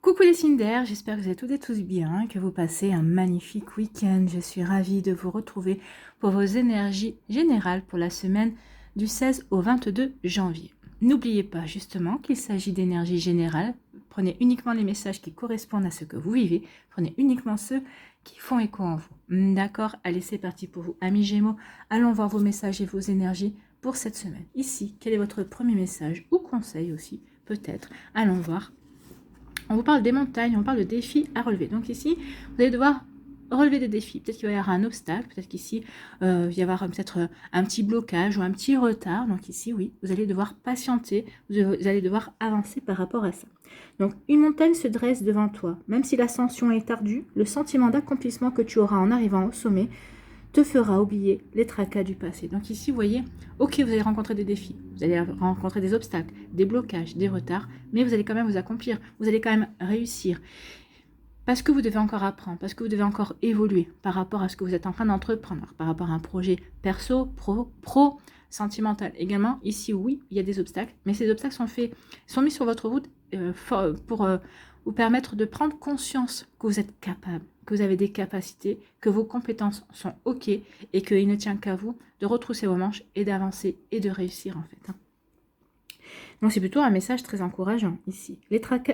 Coucou les signes d'air, j'espère que vous êtes toutes et tous bien, que vous passez un magnifique week-end. Je suis ravie de vous retrouver pour vos énergies générales pour la semaine du 16 au 22 janvier. N'oubliez pas justement qu'il s'agit d'énergie générale. Prenez uniquement les messages qui correspondent à ce que vous vivez. Prenez uniquement ceux qui font écho en vous. D'accord? Allez, c'est parti pour vous. Amis Gémeaux, allons voir vos messages et vos énergies pour cette semaine. Ici, quel est votre premier message ou conseil aussi, peut-être? Allons voir. On vous parle des montagnes, on parle de défis à relever. Donc ici, vous allez devoir relever des défis. Peut-être qu'il va y avoir un obstacle, peut-être qu'ici, il va y avoir peut-être un petit blocage ou un petit retard. Donc ici, oui, vous allez devoir patienter, vous allez devoir avancer par rapport à ça. Donc une montagne se dresse devant toi. Même si l'ascension est ardue, le sentiment d'accomplissement que tu auras en arrivant au sommet te fera oublier les tracas du passé. Donc ici, vous voyez, ok, vous allez rencontrer des défis, vous allez rencontrer des obstacles, des blocages, des retards, mais vous allez quand même vous accomplir, vous allez quand même réussir. Parce que vous devez encore apprendre, parce que vous devez encore évoluer par rapport à ce que vous êtes en train d'entreprendre, par rapport à un projet perso, pro, sentimental. Également, ici, oui, il y a des obstacles, mais ces obstacles sont mis sur votre route pour vous permettre de prendre conscience que vous êtes capable, que vous avez des capacités, que vos compétences sont OK et qu'il ne tient qu'à vous de retrousser vos manches et d'avancer et de réussir en fait. Donc c'est plutôt un message très encourageant ici.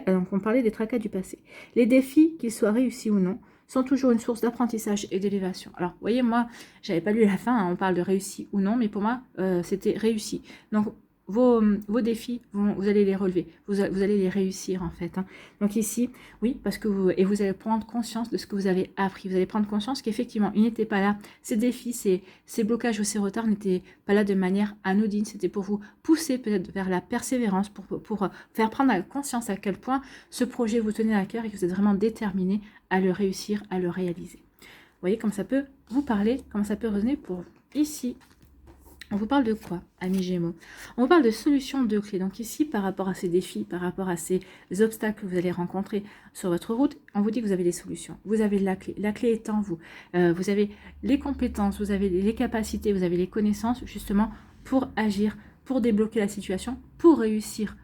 Donc on parlait des tracas du passé. Les défis, qu'ils soient réussis ou non, sont toujours une source d'apprentissage et d'élévation. Alors, vous voyez, moi, j'avais pas lu la fin, hein, on parle de réussi ou non, mais pour moi, c'était réussi. Donc, vos défis, vous allez les relever, vous allez les réussir en fait. Hein. Donc ici, oui, parce que vous allez prendre conscience de ce que vous avez appris. Vous allez prendre conscience qu'effectivement, ils n'étaient pas là. Ces défis, ces blocages ou ces retards n'étaient pas là de manière anodine. C'était pour vous pousser peut-être vers la persévérance, pour faire prendre conscience à quel point ce projet vous tenait à cœur et que vous êtes vraiment déterminé à le réussir, à le réaliser. Vous voyez comme ça peut vous parler, comment ça peut résonner pour vous. Ici, on vous parle de quoi, amis Gémeaux? On vous parle de solutions de clés. Donc ici, par rapport à ces défis, par rapport à ces obstacles que vous allez rencontrer sur votre route, on vous dit que vous avez des solutions. Vous avez la clé. La clé est en vous. Vous avez les compétences, vous avez les capacités, vous avez les connaissances, justement, pour agir, pour débloquer la situation, pour réussir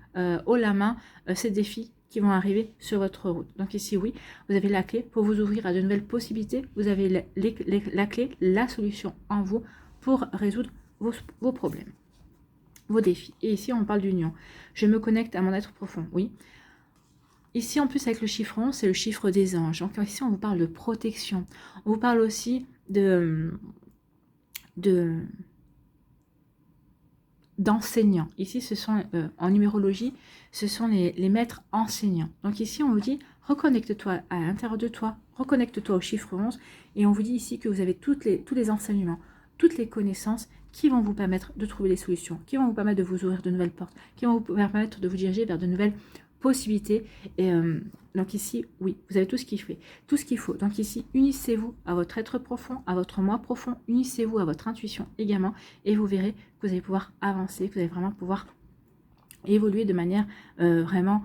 haut la main ces défis qui vont arriver sur votre route. Donc ici, oui, vous avez la clé pour vous ouvrir à de nouvelles possibilités. Vous avez la clé, la solution en vous pour résoudre vos problèmes, vos défis. Et ici, on parle d'union. Je me connecte à mon être profond, oui. Ici, en plus, avec le chiffre 11, c'est le chiffre des anges. Donc ici, on vous parle de protection. On vous parle aussi d'enseignants. Ici, ce sont, en numérologie, ce sont les maîtres enseignants. Donc ici, on vous dit, reconnecte-toi à l'intérieur de toi, reconnecte-toi au chiffre 11, et on vous dit ici que vous avez tous les enseignements, toutes les connaissances qui vont vous permettre de trouver des solutions, qui vont vous permettre de vous ouvrir de nouvelles portes, qui vont vous permettre de vous diriger vers de nouvelles possibilités. Et donc ici, oui, vous avez tout ce qu'il faut. Donc ici, unissez-vous à votre être profond, à votre moi profond, unissez-vous à votre intuition également, et vous verrez que vous allez pouvoir avancer, que vous allez vraiment pouvoir évoluer de manière vraiment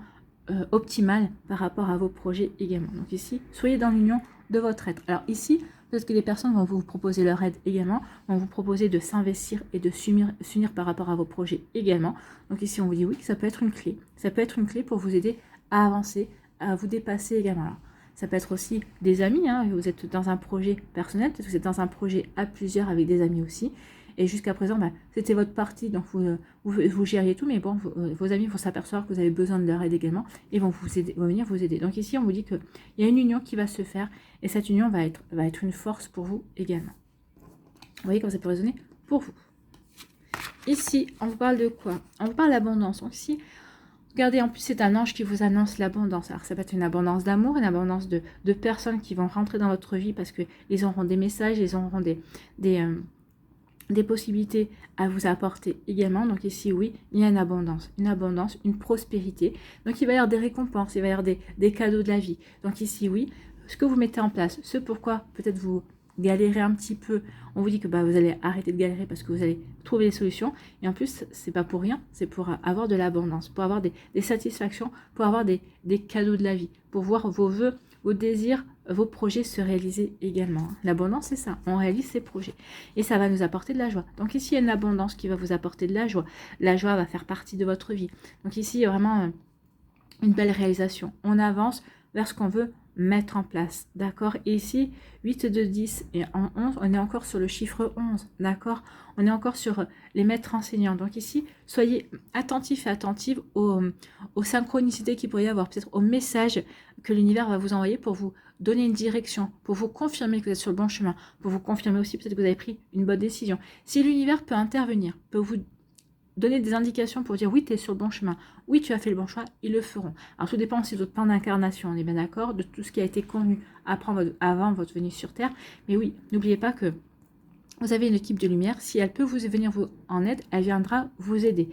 optimale par rapport à vos projets également. Donc ici, soyez dans l'union de votre être. Alors ici, peut-être que les personnes vont vous proposer leur aide également, vont vous proposer de s'investir et de s'unir par rapport à vos projets également. Donc ici, on vous dit oui, ça peut être une clé. Ça peut être une clé pour vous aider à avancer, à vous dépasser également. Alors, ça peut être aussi des amis, hein, vous êtes dans un projet personnel, peut-être que vous êtes dans un projet à plusieurs avec des amis aussi. Et jusqu'à présent, c'était votre partie, donc vous gériez tout, mais bon, vos amis vont s'apercevoir que vous avez besoin de leur aide également et vont venir vous aider. Donc ici, on vous dit qu'il y a une union qui va se faire et cette union va être une force pour vous également. Vous voyez comment ça peut résonner pour vous. Ici, on vous parle de quoi? On vous parle d'abondance. Donc ici, regardez, en plus, c'est un ange qui vous annonce l'abondance. Alors, ça peut être une abondance d'amour, une abondance de personnes qui vont rentrer dans votre vie parce qu'ils auront des messages, ils auront des possibilités à vous apporter également. Donc ici, oui, il y a une abondance, une prospérité. Donc il va y avoir des récompenses, il va y avoir des cadeaux de la vie. Donc ici, oui, ce que vous mettez en place, ce pourquoi peut-être vous galérez un petit peu, on vous dit que vous allez arrêter de galérer parce que vous allez trouver des solutions. Et en plus, c'est pas pour rien, c'est pour avoir de l'abondance, pour avoir des satisfactions, pour avoir des cadeaux de la vie, pour voir vos vœux, vos désirs, vos projets se réaliser également. L'abondance, c'est ça, on réalise ses projets. Et ça va nous apporter de la joie. Donc ici, il y a une abondance qui va vous apporter de la joie. La joie va faire partie de votre vie. Donc ici, vraiment, une belle réalisation. On avance vers ce qu'on veut mettre en place, d'accord? Et ici, 8 de 10 et en 11, on est encore sur le chiffre 11, d'accord? On est encore sur les maîtres enseignants. Donc ici, soyez attentifs et attentives aux synchronicités qu'il pourrait y avoir, peut-être aux messages que l'univers va vous envoyer pour vous donner une direction, pour vous confirmer que vous êtes sur le bon chemin, pour vous confirmer aussi peut-être que vous avez pris une bonne décision. Si l'univers peut intervenir, peut vous donner des indications pour dire oui, tu es sur le bon chemin, oui, tu as fait le bon choix, ils le feront. Alors tout dépend aussi de votre plan d'incarnation, on est bien d'accord, de tout ce qui a été connu avant votre venue sur Terre. Mais oui, n'oubliez pas que vous avez une équipe de lumière, si elle peut vous venir en aide, elle viendra vous aider.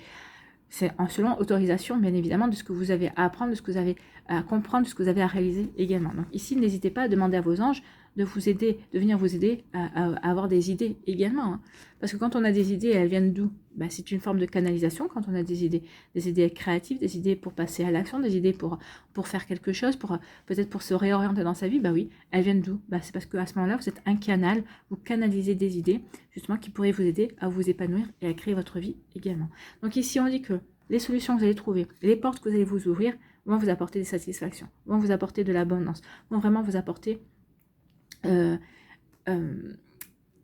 C'est selon autorisation, bien évidemment, de ce que vous avez à apprendre, de ce que vous avez à comprendre, de ce que vous avez à réaliser également. Donc ici, n'hésitez pas à demander à vos anges de vous aider, de venir vous aider à avoir des idées également. Hein. Parce que quand on a des idées, elles viennent d'où? C'est une forme de canalisation quand on a des idées créatives, des idées pour passer à l'action, des idées pour faire quelque chose, peut-être pour se réorienter dans sa vie. Oui, elles viennent d'où? C'est parce qu'à ce moment-là, vous êtes un canal, vous canalisez des idées, justement, qui pourraient vous aider à vous épanouir et à créer votre vie également. Donc ici, on dit que les solutions que vous allez trouver, les portes que vous allez vous ouvrir, vont vous apporter des satisfactions, vont vous apporter de l'abondance, vont vraiment vous apporter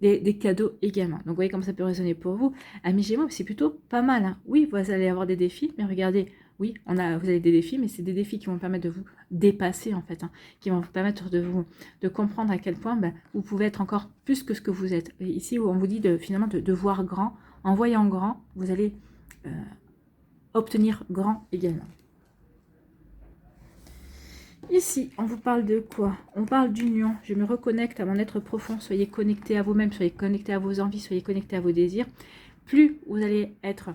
des cadeaux également. Donc vous voyez comment ça peut résonner pour vous. Amis Gémeaux, c'est plutôt pas mal. Hein. Oui, vous allez avoir des défis, mais regardez, oui, vous avez des défis, mais c'est des défis qui vont permettre de vous dépasser en fait, hein, qui vont vous permettre de comprendre à quel point vous pouvez être encore plus que ce que vous êtes. Et ici, on vous dit finalement de voir grand. En voyant grand, vous allez obtenir grand également. Ici, on vous parle de quoi? On parle d'union. Je me reconnecte à mon être profond. Soyez connectés à vous-même, soyez connectés à vos envies, soyez connectés à vos désirs. Plus vous allez être,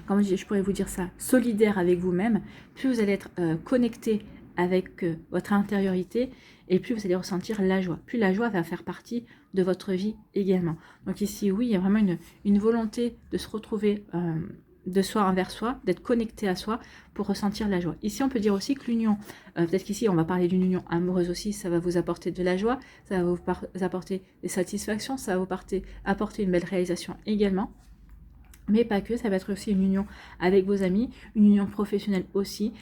comment je pourrais vous dire ça, solidaire avec vous-même, plus vous allez être connecté avec votre intériorité et plus vous allez ressentir la joie. Plus la joie va faire partie de votre vie également. Donc ici, oui, il y a vraiment une volonté de se retrouver de soi envers soi, d'être connecté à soi pour ressentir la joie. Ici, on peut dire aussi que l'union, peut-être qu'ici, on va parler d'une union amoureuse aussi, ça va vous apporter de la joie, ça va vous apporter des satisfactions, ça va vous apporter une belle réalisation également. Mais pas que, ça va être aussi une union avec vos amis, une union professionnelle aussi.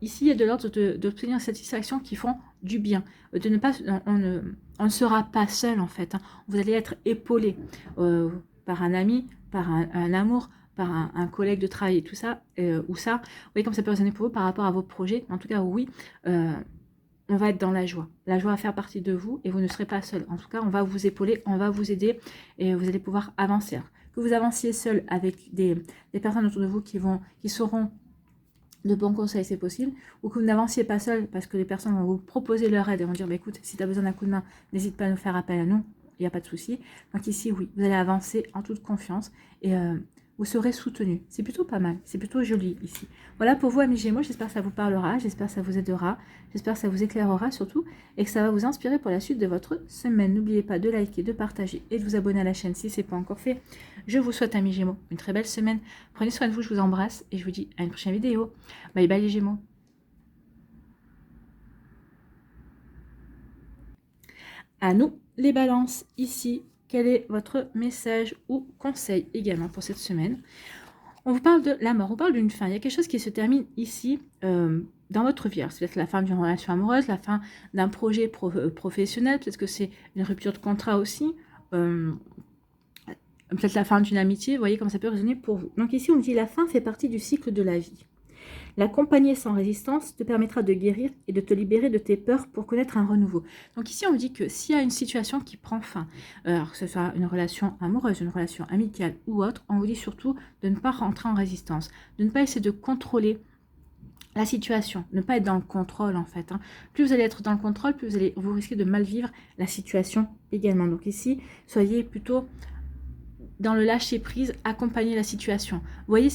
Ici, il y a de l'ordre d'obtenir des satisfactions qui font du bien. De ne pas, on ne sera pas seul en fait. Hein. Vous allez être épaulé par un ami, par un amour, par un collègue de travail et tout ça, ou ça. Vous voyez comme ça peut résonner pour vous par rapport à vos projets. En tout cas, oui, on va être dans la joie. La joie va faire partie de vous et vous ne serez pas seul. En tout cas, on va vous épauler, on va vous aider et vous allez pouvoir avancer. Que vous avanciez seul avec des personnes autour de vous qui sauront de bons conseils, c'est possible, ou que vous n'avanciez pas seul parce que les personnes vont vous proposer leur aide et vont dire, écoute, si tu as besoin d'un coup de main, n'hésite pas à nous faire appel à nous, il n'y a pas de souci. Donc ici, oui, vous allez avancer en toute confiance et vous serez soutenu. C'est plutôt pas mal, c'est plutôt joli ici. Voilà pour vous, amis Gémeaux, j'espère que ça vous parlera, j'espère que ça vous aidera, j'espère que ça vous éclairera surtout et que ça va vous inspirer pour la suite de votre semaine. N'oubliez pas de liker, de partager et de vous abonner à la chaîne si ce n'est pas encore fait. Je vous souhaite, amis Gémeaux, une très belle semaine. Prenez soin de vous, je vous embrasse et je vous dis à une prochaine vidéo. Bye bye les Gémeaux. À nous les balances, ici. Quel est votre message ou conseil également pour cette semaine? On vous parle de la mort, on parle d'une fin. Il y a quelque chose qui se termine ici dans votre vie. C'est peut-être la fin d'une relation amoureuse, la fin d'un projet professionnel, peut-être que c'est une rupture de contrat aussi, peut-être la fin d'une amitié. Vous voyez comme ça peut résonner pour vous. Donc ici, on dit la fin fait partie du cycle de la vie. L'accompagner sans résistance te permettra de guérir et de te libérer de tes peurs pour connaître un renouveau. Donc ici, on me dit que s'il y a une situation qui prend fin, alors que ce soit une relation amoureuse, une relation amicale ou autre, on vous dit surtout de ne pas rentrer en résistance, de ne pas essayer de contrôler la situation, ne pas être dans le contrôle en fait. Hein. Plus vous allez être dans le contrôle, plus vous risquez de mal vivre la situation également. Donc ici, soyez plutôt dans le lâcher prise, accompagner la situation. Vous voyez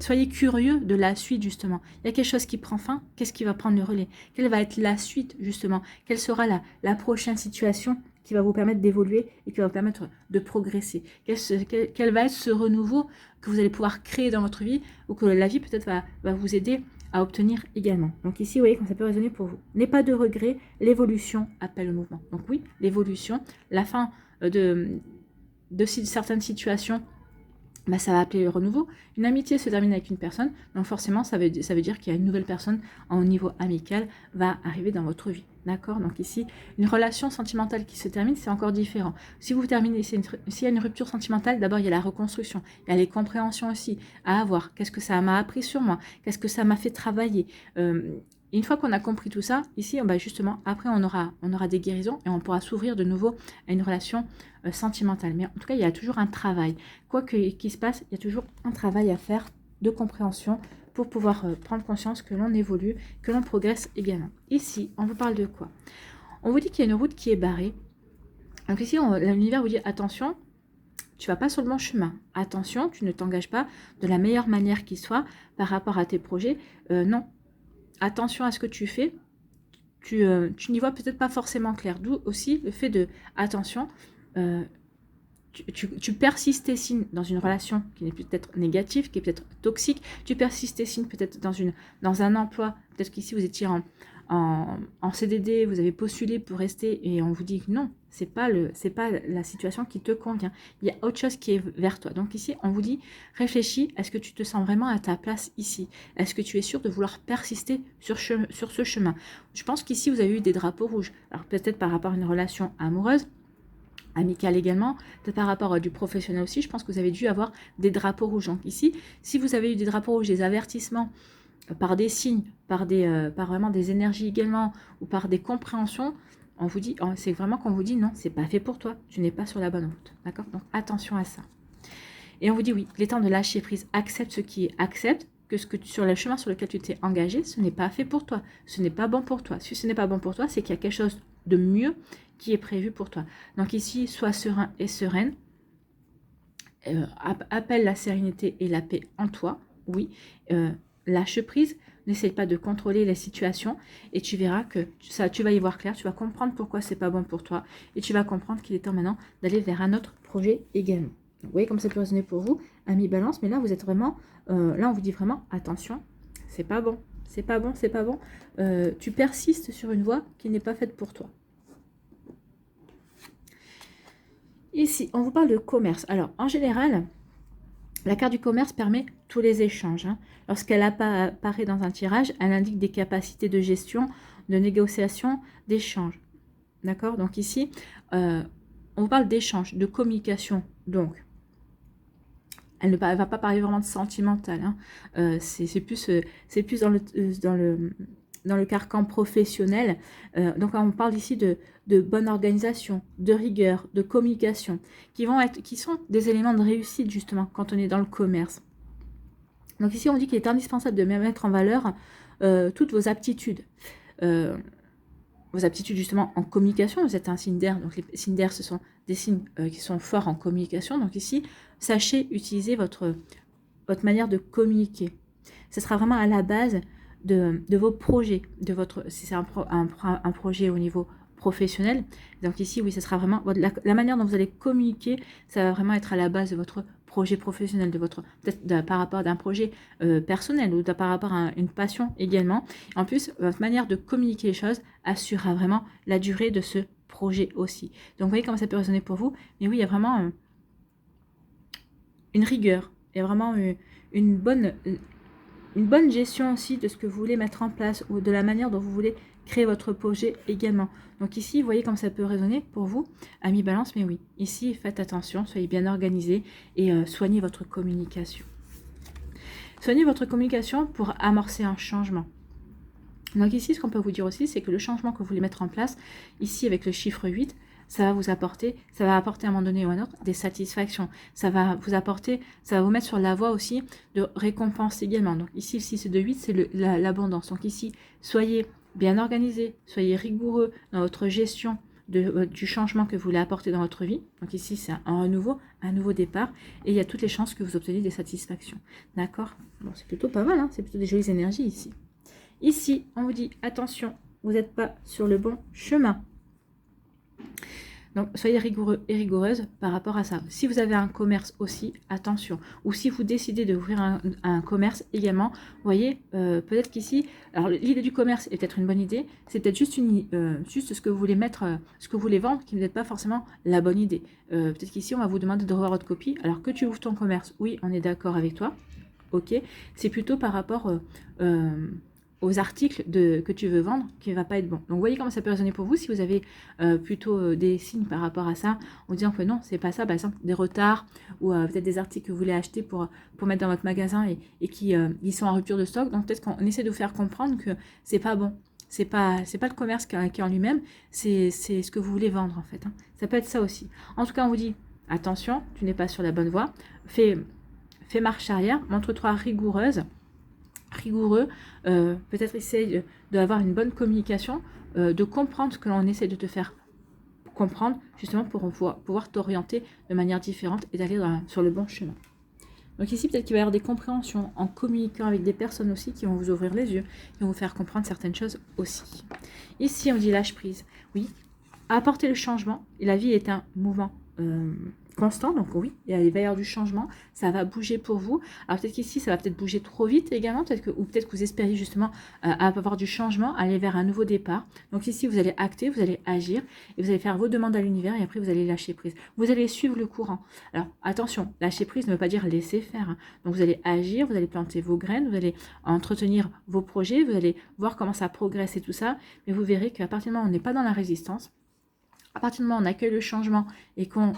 soyez curieux de la suite justement. Il y a quelque chose qui prend fin, qu'est-ce qui va prendre le relais? Quelle va être la suite justement? Quelle sera la prochaine situation qui va vous permettre d'évoluer et qui va vous permettre de progresser? Quel va être ce renouveau que vous allez pouvoir créer dans votre vie ou que la vie peut-être va vous aider à obtenir également. Donc ici, vous voyez comment ça peut résonner pour vous. N'ayez pas de regret, l'évolution appelle le mouvement. Donc oui, l'évolution, la fin de certaines situations bah, ça va appeler le renouveau. Une amitié se termine avec une personne, donc forcément, ça veut dire qu'il y a une nouvelle personne au niveau amical va arriver dans votre vie. D'accord? Donc ici, une relation sentimentale qui se termine, c'est encore différent. Si vous terminez, s'il y a une rupture sentimentale, d'abord, il y a la reconstruction, il y a les compréhensions aussi à avoir. Qu'est-ce que ça m'a appris sur moi? Qu'est-ce que ça m'a fait travailler? Une fois qu'on a compris tout ça, ici, bah, justement, après, on aura des guérisons et on pourra s'ouvrir de nouveau à une relation sentimentale. Mais en tout cas, il y a toujours un travail. Quoi qu'il se passe, il y a toujours un travail à faire de compréhension pour pouvoir prendre conscience que l'on évolue, que l'on progresse également. Ici, on vous parle de quoi? On vous dit qu'il y a une route qui est barrée. Donc ici, l'univers vous dit attention, tu vas pas sur le bon chemin. Attention, tu ne t'engages pas de la meilleure manière qui soit par rapport à tes projets. Non. Attention à ce que tu fais. Tu n'y vois peut-être pas forcément clair. D'où aussi le fait de attention. Tu persistes tes signes dans une relation qui n'est peut-être négative, qui est peut-être toxique. Tu persistes tes signes peut-être dans un emploi. Peut-être qu'ici vous étiez en CDD, vous avez postulé pour rester et on vous dit que non, c'est pas la situation qui te convient. Il y a autre chose qui est vers toi. Donc ici, on vous dit, réfléchis, est-ce que tu te sens vraiment à ta place ici? Est-ce que tu es sûr de vouloir persister sur ce chemin? Je pense qu'ici, vous avez eu des drapeaux rouges. Alors peut-être par rapport à une relation amoureuse, amicale également, peut-être par rapport à du professionnel aussi, je pense que vous avez dû avoir des drapeaux rouges. Donc ici, si vous avez eu des drapeaux rouges, des avertissements, par des signes, par vraiment des énergies également, ou par des compréhensions, on vous dit, c'est vraiment qu'on vous dit non, c'est pas fait pour toi, tu n'es pas sur la bonne route. D'accord? Donc attention à ça. Et on vous dit oui, il est temps de lâcher prise, accepte ce qui est, accepte que sur le chemin sur lequel tu t'es engagé, ce n'est pas fait pour toi, ce n'est pas bon pour toi. Si ce n'est pas bon pour toi, c'est qu'il y a quelque chose de mieux qui est prévu pour toi. Donc ici, sois serein et sereine. Appelle la sérénité et la paix en toi, oui. Lâche prise, n'essaye pas de contrôler les situations et tu verras que tu vas y voir clair, tu vas comprendre pourquoi c'est pas bon pour toi et tu vas comprendre qu'il est temps maintenant d'aller vers un autre projet également. Vous voyez comme ça peut résonner pour vous, ami Balance, mais là vous êtes vraiment, là on vous dit vraiment attention, c'est pas bon, c'est pas bon, c'est pas bon. Tu persistes sur une voie qui n'est pas faite pour toi. Ici, on vous parle de commerce. Alors, en général, la carte du commerce permet tous les échanges. Lorsqu'elle apparaît dans un tirage, elle indique des capacités de gestion, de négociation, d'échange. D'accord? Donc ici, on vous parle d'échange, de communication. Donc, elle ne va pas parler vraiment de sentimental. C'est plus dans le carcan professionnel. Donc on parle ici de bonne organisation, de rigueur, de communication, qui sont des éléments de réussite justement quand on est dans le commerce. Donc ici on dit qu'il est indispensable de mettre en valeur toutes vos aptitudes. Vos aptitudes justement en communication, vous êtes un signe d'air, donc les signes d'air ce sont des signes qui sont forts en communication. Donc ici, sachez utiliser votre manière de communiquer. Ce sera vraiment à la base de vos projets, si c'est un projet au niveau professionnel. Donc ici, oui, ce sera vraiment la manière dont vous allez communiquer, ça va vraiment être à la base de votre projet professionnel, peut-être par rapport à un projet personnel ou par rapport à une passion également. En plus, votre manière de communiquer les choses assurera vraiment la durée de ce projet aussi. Donc, vous voyez comment ça peut résonner pour vous. Mais oui, il y a vraiment une rigueur, il y a vraiment une bonne gestion aussi de ce que vous voulez mettre en place ou de la manière dont vous voulez créer votre projet également. Donc ici, vous voyez comme ça peut résonner pour vous, amis Balance, mais oui, ici, faites attention, soyez bien organisés et soignez votre communication. Soignez votre communication pour amorcer un changement. Donc ici, ce qu'on peut vous dire aussi, c'est que le changement que vous voulez mettre en place, ici avec le chiffre 8, ça va apporter à un moment donné ou à un autre des satisfactions. Ça va vous mettre sur la voie aussi de récompense également. Donc ici, le 6 de 8, c'est l'abondance. Donc ici, soyez bien organisés, soyez rigoureux dans votre gestion du changement que vous voulez apporter dans votre vie. Donc ici, c'est un nouveau départ. Et il y a toutes les chances que vous obteniez des satisfactions. D'accord? Bon, c'est plutôt pas mal, hein, c'est plutôt des jolies énergies ici. Ici, on vous dit, attention, vous n'êtes pas sur le bon chemin. Donc, soyez rigoureux et rigoureuse par rapport à ça. Si vous avez un commerce aussi, attention. Ou si vous décidez d'ouvrir un commerce également, vous voyez, peut-être qu'ici, alors l'idée du commerce est peut-être une bonne idée, c'est peut-être juste, juste ce que vous voulez mettre, ce que vous voulez vendre, qui n'est peut-être pas forcément la bonne idée. Peut-être qu'ici, on va vous demander de revoir votre copie. Alors que tu ouvres ton commerce, oui, on est d'accord avec toi. Ok, c'est plutôt par rapport aux articles que tu veux vendre qui ne va pas être bon. Donc, vous voyez comment ça peut résonner pour vous si vous avez plutôt des signes par rapport à ça, en disant que non, c'est pas ça, par exemple, des retards ou peut-être des articles que vous voulez acheter pour mettre dans votre magasin et qui ils sont en rupture de stock. Donc, peut-être qu'on essaie de vous faire comprendre que c'est pas bon. C'est pas le commerce qui est en lui-même, c'est ce que vous voulez vendre en fait. Hein. Ça peut être ça aussi. En tout cas, on vous dit, attention, tu n'es pas sur la bonne voie. Fais marche arrière, montre-toi rigoureux, peut-être essaye d'avoir une bonne communication, de comprendre ce que l'on essaie de te faire comprendre, justement pour pouvoir t'orienter de manière différente et d'aller sur le bon chemin. Donc ici, peut-être qu'il va y avoir des compréhensions en communiquant avec des personnes aussi qui vont vous ouvrir les yeux, qui vont vous faire comprendre certaines choses aussi. Ici, on dit lâche prise. Oui, apporter le changement. Et la vie est un mouvement constant, donc oui, il va y avoir du changement, ça va bouger pour vous. Alors peut-être qu'ici, ça va peut-être bouger trop vite également, ou peut-être que vous espériez justement avoir du changement, aller vers un nouveau départ. Donc ici, vous allez acter, vous allez agir, et vous allez faire vos demandes à l'univers, et après vous allez lâcher prise. Vous allez suivre le courant. Alors attention, lâcher prise ne veut pas dire laisser faire. Hein. Donc vous allez agir, vous allez planter vos graines, vous allez entretenir vos projets, vous allez voir comment ça progresse et tout ça, mais vous verrez qu'à partir du moment où on n'est pas dans la résistance, à partir du moment où on accueille le changement et qu'on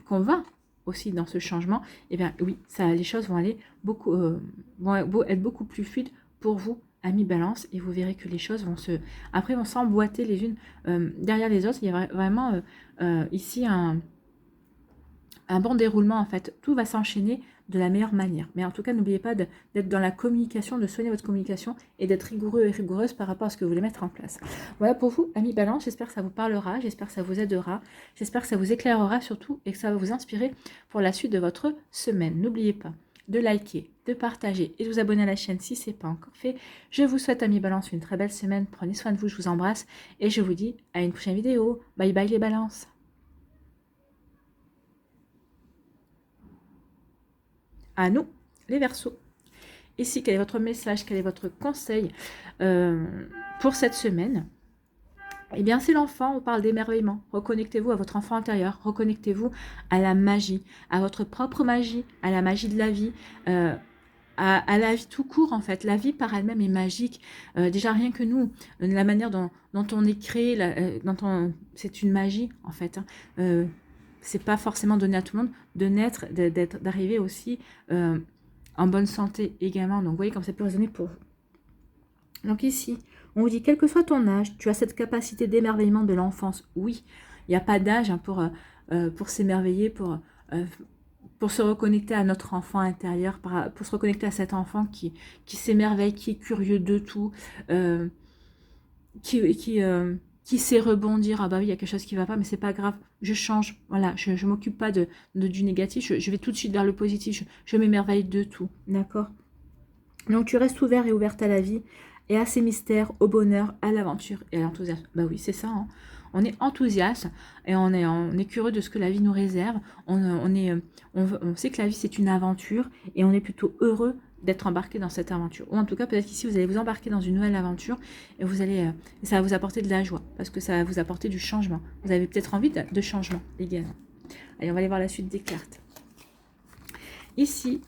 va aussi dans ce changement, eh bien oui, les choses vont aller vont être beaucoup plus fluides pour vous, amis Balance, et vous verrez que les choses vont s'emboîter les unes derrière les autres. Il y a vraiment ici un bon déroulement en fait. Tout va s'enchaîner de la meilleure manière. Mais en tout cas, n'oubliez pas d'être dans la communication, de soigner votre communication et d'être rigoureux et rigoureuse par rapport à ce que vous voulez mettre en place. Voilà pour vous, amis Balance. J'espère que ça vous parlera, j'espère que ça vous aidera, j'espère que ça vous éclairera surtout et que ça va vous inspirer pour la suite de votre semaine. N'oubliez pas de liker, de partager et de vous abonner à la chaîne si ce n'est pas encore fait. Je vous souhaite, amis Balance, une très belle semaine. Prenez soin de vous, je vous embrasse et je vous dis à une prochaine vidéo. Bye bye les Balances. À nous, les Verseaux. Ici, quel est votre message, quel est votre conseil pour cette semaine? Eh bien, c'est l'enfant, on parle d'émerveillement. Reconnectez-vous à votre enfant intérieur, reconnectez-vous à la magie, à votre propre magie, à la magie de la vie, à la vie tout court en fait. La vie par elle-même est magique. Déjà rien que nous, la manière dont on est créé, c'est une magie en fait. Hein. C'est pas forcément donné à tout le monde de naître, d'arriver aussi en bonne santé également. Donc, vous voyez comme ça peut résonner pour vous. Donc ici, on vous dit, quel que soit ton âge, tu as cette capacité d'émerveillement de l'enfance. Oui, il n'y a pas d'âge hein, pour s'émerveiller, pour se reconnecter à notre enfant intérieur, pour se reconnecter à cet enfant qui s'émerveille, qui est curieux de tout, qui sait rebondir, ah bah oui, il y a quelque chose qui ne va pas, mais c'est pas grave, je change, voilà, je ne m'occupe pas du négatif, je vais tout de suite vers le positif, je m'émerveille de tout, d'accord? Donc tu restes ouvert et ouverte à la vie, et à ses mystères, au bonheur, à l'aventure et à l'enthousiasme. Bah oui, c'est ça, hein. On est enthousiaste, et on est curieux de ce que la vie nous réserve, on sait que la vie c'est une aventure, et on est plutôt heureux d'être embarqué dans cette aventure. Ou en tout cas, peut-être qu'ici, vous allez vous embarquer dans une nouvelle aventure et ça va vous apporter de la joie parce que ça va vous apporter du changement. Vous avez peut-être envie de changement également. Allez, on va aller voir la suite des cartes. Ici,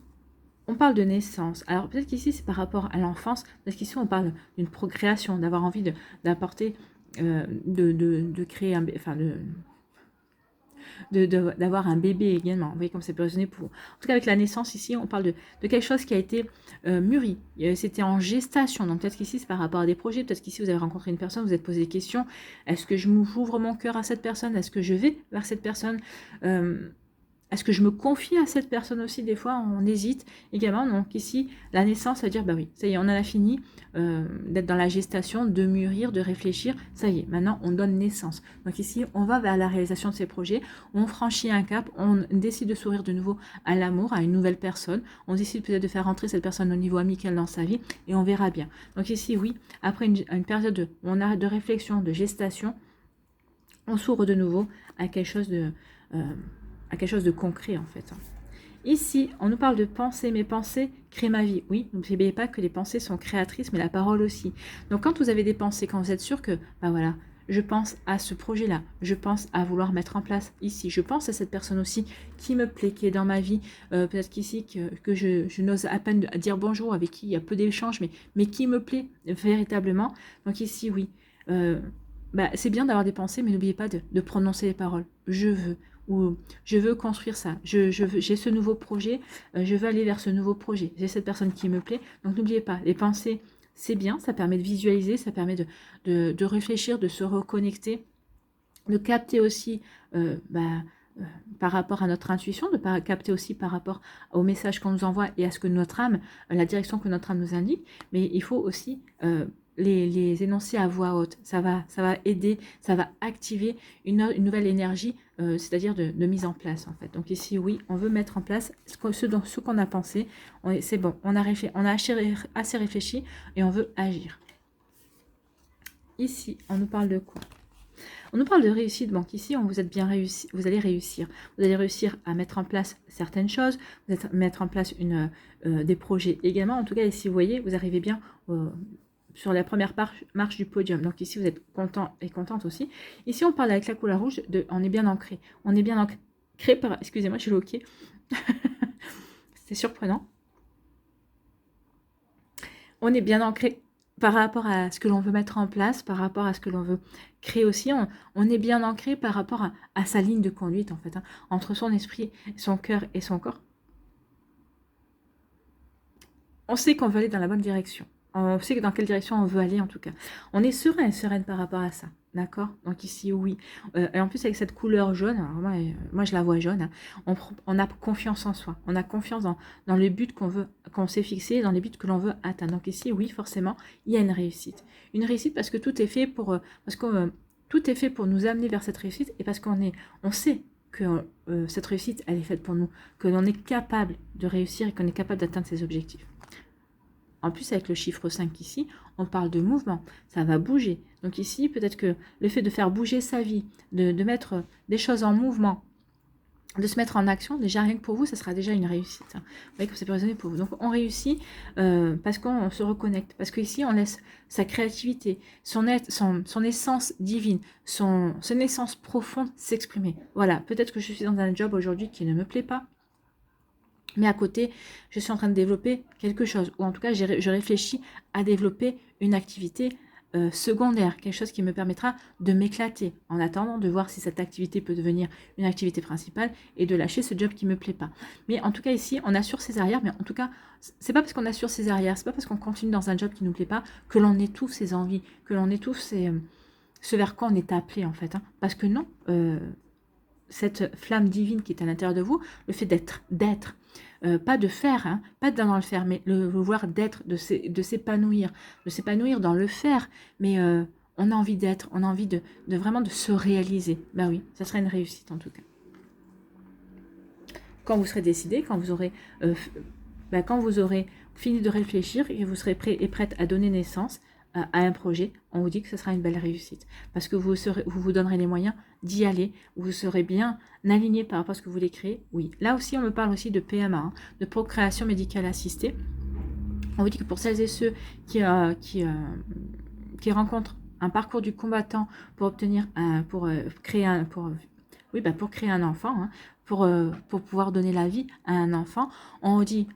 on parle de naissance. Alors, peut-être qu'ici, c'est par rapport à l'enfance, parce qu'ici, on parle d'une procréation, d'avoir envie d'apporter, de créer d'avoir un bébé également. Vous voyez comme ça peut résonner pour vous. En tout cas, avec la naissance, ici, on parle de quelque chose qui a été mûri. C'était en gestation. Donc, peut-être qu'ici, c'est par rapport à des projets. Peut-être qu'ici, vous avez rencontré une personne, vous êtes posé des questions. Est-ce que je m'ouvre mon cœur à cette personne? Est-ce que je vais vers cette personne? Est-ce que je me confie à cette personne aussi? Des fois, on hésite également. Donc ici, la naissance, ça veut dire, bah oui, ça y est, on en a fini d'être dans la gestation, de mûrir, de réfléchir. Ça y est, maintenant, on donne naissance. Donc ici, on va vers la réalisation de ces projets. On franchit un cap, on décide de s'ouvrir de nouveau à l'amour, à une nouvelle personne. On décide peut-être de faire rentrer cette personne au niveau amical dans sa vie et on verra bien. Donc ici, oui, après une période où on arrête de réflexion, de gestation, on s'ouvre de nouveau à quelque chose de concret en fait. Ici, on nous parle de pensée. Mes pensées créent ma vie. Oui, n'oubliez pas que les pensées sont créatrices, mais la parole aussi. Donc, quand vous avez des pensées, quand vous êtes sûr que, bah voilà, je pense à ce projet-là, je pense à vouloir mettre en place ici, je pense à cette personne aussi qui me plaît, qui est dans ma vie, peut-être qu'ici, que je n'ose à peine dire bonjour, avec qui il y a peu d'échanges, mais qui me plaît véritablement. Donc ici, oui, bah, c'est bien d'avoir des pensées, mais n'oubliez pas de prononcer les paroles. Je veux, ou je veux construire ça, j'ai ce nouveau projet, je veux aller vers ce nouveau projet, j'ai cette personne qui me plaît. Donc n'oubliez pas, les pensées, c'est bien, ça permet de visualiser, ça permet de réfléchir, de se reconnecter, de capter aussi par rapport à notre intuition, de capter aussi par rapport au message qu'on nous envoie et à ce que notre âme, la direction que notre âme nous indique. Mais il faut aussi les énoncer à voix haute. Ça va aider, ça va activer une nouvelle énergie, c'est-à-dire de mise en place en fait. Donc ici, oui, on veut mettre en place ce qu'on a pensé. C'est bon, on a assez réfléchi et on veut agir. Ici, on nous parle de quoi? On nous parle de réussite, donc ici, vous êtes bien réussi, vous allez réussir. Vous allez réussir à mettre en place certaines choses, vous allez mettre en place des projets également. En tout cas, ici, vous voyez, vous arrivez bien sur la première marche du podium. Donc ici, vous êtes content et contente aussi. Ici, on parle avec la couleur rouge on est bien ancré. On est bien ancré par... Excusez-moi, je suis loquée. C'est surprenant. On est bien ancré par rapport à ce que l'on veut mettre en place, par rapport à ce que l'on veut créer aussi. On est bien ancré par rapport à sa ligne de conduite, en fait, hein, entre son esprit, son cœur et son corps. On sait qu'on veut aller dans la bonne direction. On sait dans quelle direction on veut aller, en tout cas. On est serein et sereine par rapport à ça. D'accord? Donc ici, oui. Et en plus, avec cette couleur jaune, alors moi je la vois jaune, hein, on a confiance en soi. On a confiance dans le but qu'on s'est fixé, dans les buts que l'on veut atteindre. Donc ici, oui, forcément, il y a une réussite. Une réussite parce que tout est fait tout est fait pour nous amener vers cette réussite et parce on sait que cette réussite, elle est faite pour nous, que l'on est capable de réussir et qu'on est capable d'atteindre ses objectifs. En plus, avec le chiffre 5 ici, on parle de mouvement, ça va bouger. Donc ici, peut-être que le fait de faire bouger sa vie, de mettre des choses en mouvement, de se mettre en action, déjà rien que pour vous, ça sera déjà une réussite. Vous voyez que ça peut résonner pour vous. Donc on réussit parce qu'on se reconnecte, parce qu'ici on laisse sa créativité, son essence divine, son essence profonde s'exprimer. Voilà, peut-être que je suis dans un job aujourd'hui qui ne me plaît pas, mais à côté, je suis en train de développer quelque chose, ou en tout cas, je réfléchis à développer une activité secondaire, quelque chose qui me permettra de m'éclater, en attendant de voir si cette activité peut devenir une activité principale et de lâcher ce job qui ne me plaît pas. Mais en tout cas, ici, on assure ses arrières, mais en tout cas, c'est pas parce qu'on assure ses arrières, c'est pas parce qu'on continue dans un job qui ne nous plaît pas que l'on étouffe ses envies, que l'on étouffe ce vers quoi on est appelé, en fait. Hein. Parce que non, cette flamme divine qui est à l'intérieur de vous, le fait d'être, pas de faire, hein, pas dans le faire, mais le vouloir d'être, de s'épanouir dans le faire, mais on a envie d'être, on a envie de vraiment de se réaliser. Ben oui, ça serait une réussite en tout cas. Quand vous serez décidé, quand vous aurez fini de réfléchir et que vous serez prêt et prête à donner naissance à un projet, on vous dit que ce sera une belle réussite. Parce que vous vous donnerez les moyens d'y aller, vous serez bien aligné par rapport à ce que vous voulez créer. Oui, là aussi, on me parle aussi de PMA, hein, de procréation médicale assistée. On vous dit que pour celles et ceux qui rencontrent un parcours du combattant pour obtenir pour créer un enfant, hein, pour pouvoir donner la vie à un enfant, on vous dit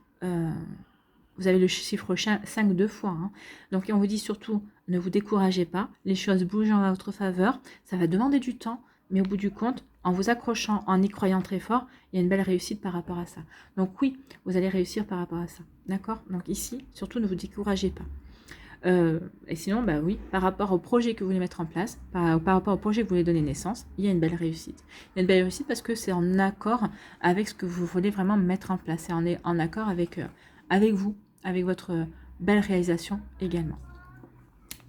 vous avez le chiffre 5 deux fois. Hein. Donc, on vous dit surtout, ne vous découragez pas. Les choses bougent en votre faveur. Ça va demander du temps, mais au bout du compte, en vous accrochant, en y croyant très fort, il y a une belle réussite par rapport à ça. Donc oui, vous allez réussir par rapport à ça. D'accord? Donc ici, surtout, ne vous découragez pas. Et sinon, bah oui, par rapport au projet que vous voulez mettre en place, par rapport au projet que vous voulez donner naissance, il y a une belle réussite. Il y a une belle réussite parce que c'est en accord avec ce que vous voulez vraiment mettre en place. C'est en accord avec vous, avec votre belle réalisation également.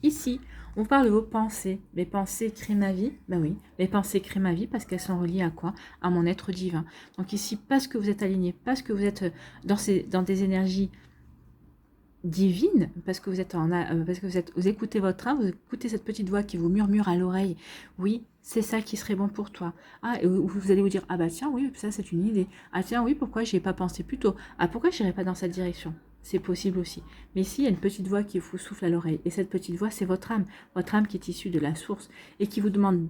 Ici, on parle de vos pensées. Mes pensées créent ma vie. Ben oui, mes pensées créent ma vie parce qu'elles sont reliées à quoi? À mon être divin. Donc ici, parce que vous êtes aligné, parce que vous êtes dans des énergies divine, parce que vous écoutez votre âme, vous écoutez cette petite voix qui vous murmure à l'oreille, oui, c'est ça qui serait bon pour toi. Ah, et vous allez vous dire, ah bah tiens, oui, ça c'est une idée. Ah tiens, oui, pourquoi j'y ai pas pensé plus tôt? Ah, pourquoi je n'irais pas dans cette direction? C'est possible aussi. Mais ici, il y a une petite voix qui vous souffle à l'oreille. Et cette petite voix, c'est votre âme qui est issue de la source et qui vous demande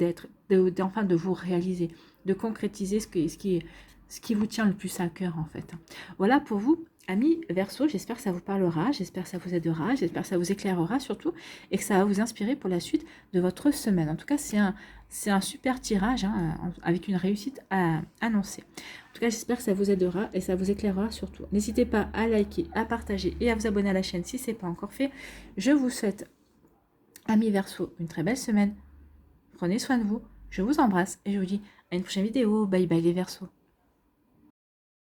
enfin de vous réaliser, de concrétiser ce qui vous tient le plus à cœur en fait. Voilà pour vous. Amis Verseau, j'espère que ça vous parlera, j'espère que ça vous aidera, j'espère que ça vous éclairera surtout et que ça va vous inspirer pour la suite de votre semaine. En tout cas, c'est un super tirage hein, avec une réussite à annoncer. En tout cas, j'espère que ça vous aidera et ça vous éclairera surtout. N'hésitez pas à liker, à partager et à vous abonner à la chaîne si ce n'est pas encore fait. Je vous souhaite, amis Verseau, une très belle semaine. Prenez soin de vous, je vous embrasse et je vous dis à une prochaine vidéo. Bye bye les Verseaux.